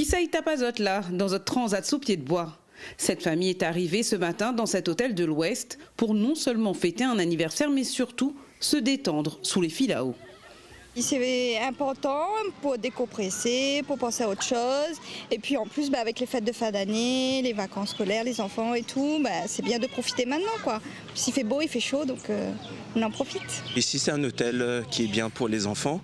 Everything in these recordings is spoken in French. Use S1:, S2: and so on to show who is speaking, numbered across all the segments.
S1: Issa Tapazote là, dans un transat sous pied de bois. Cette famille est arrivée ce matin dans cet hôtel de l'Ouest pour non seulement fêter un anniversaire, mais surtout se détendre sous les fils à eau.
S2: C'est important pour décompresser, pour penser à autre chose. Et puis en plus, avec les fêtes de fin d'année, les vacances scolaires, les enfants et tout, c'est bien de profiter maintenant, quoi. S'il fait beau, il fait chaud, donc on en profite.
S3: Ici, c'est un hôtel qui est bien pour les enfants.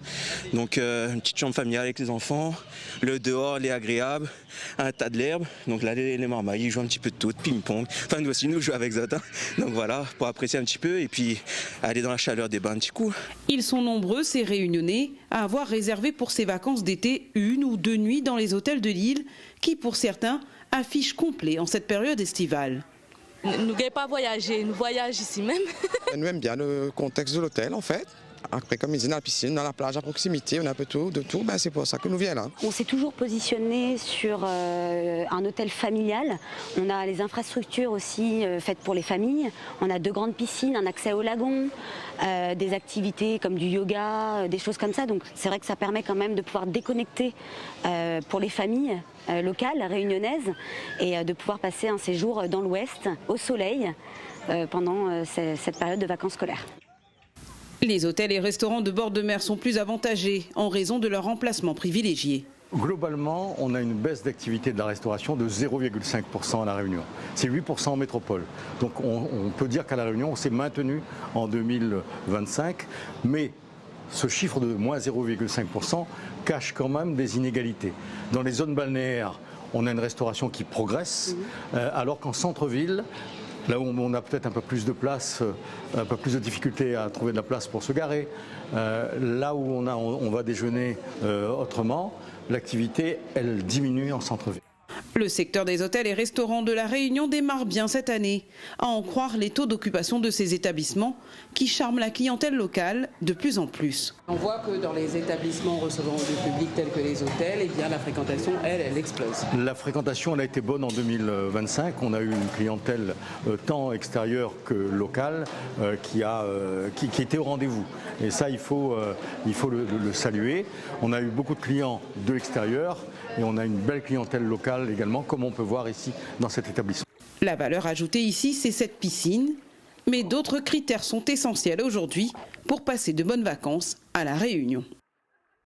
S3: Donc une petite chambre familiale avec les enfants. Le dehors, il est agréable. Un tas de l'herbe. Donc là, les marmailles, ils jouent un petit peu de tout, ping-pong. Enfin, nous aussi, nous jouons avec Zotin. Donc voilà, pour apprécier un petit peu et puis aller dans la chaleur des bains un petit coup.
S1: Ils sont nombreux, ces Réunionnais, à avoir réservé pour ces vacances d'été 1 ou 2 nuits dans les hôtels de l'île, qui pour certains affichent complet en cette période estivale.
S4: Nous n'avons pas voyagé, nous voyageons ici même.
S5: Nous aimons bien le contexte de l'hôtel en fait. Après, comme ils disent, dans la piscine, dans la plage à proximité, on a un peu tout, de tout, c'est pour ça que nous venons là.
S6: On s'est toujours positionné sur un hôtel familial. On a les infrastructures aussi faites pour les familles. On a 2 grandes piscines, un accès au lagon, des activités comme du yoga, des choses comme ça. Donc c'est vrai que ça permet quand même de pouvoir déconnecter pour les familles locales, réunionnaises, et de pouvoir passer un séjour dans l'Ouest, au soleil, pendant cette période de vacances scolaires.
S1: Les hôtels et restaurants de bord de mer sont plus avantagés en raison de leur emplacement privilégié.
S7: Globalement, on a une baisse d'activité de la restauration de 0,5% à La Réunion. C'est 8% en métropole. Donc on peut dire qu'à La Réunion, on s'est maintenu en 2025, mais ce chiffre de moins 0,5% cache quand même des inégalités. Dans les zones balnéaires, on a une restauration qui progresse, alors qu'en centre-ville, là où on a peut-être un peu plus de place, un peu plus de difficulté à trouver de la place pour se garer, là où on va déjeuner autrement, l'activité, elle diminue en centre-ville.
S1: Le secteur des hôtels et restaurants de La Réunion démarre bien cette année, à en croire les taux d'occupation de ces établissements qui charment la clientèle locale de plus en plus.
S8: On voit que dans les établissements recevant du public tels que les hôtels, eh bien, la fréquentation, elle explose.
S7: La fréquentation, elle a été bonne en 2025. On a eu une clientèle tant extérieure que locale qui était au rendez-vous. Et ça, il faut le saluer. On a eu beaucoup de clients de l'extérieur et on a une belle clientèle locale également, comme on peut voir ici dans cet établissement.
S1: La valeur ajoutée ici, c'est cette piscine. Mais d'autres critères sont essentiels aujourd'hui pour passer de bonnes vacances à La Réunion.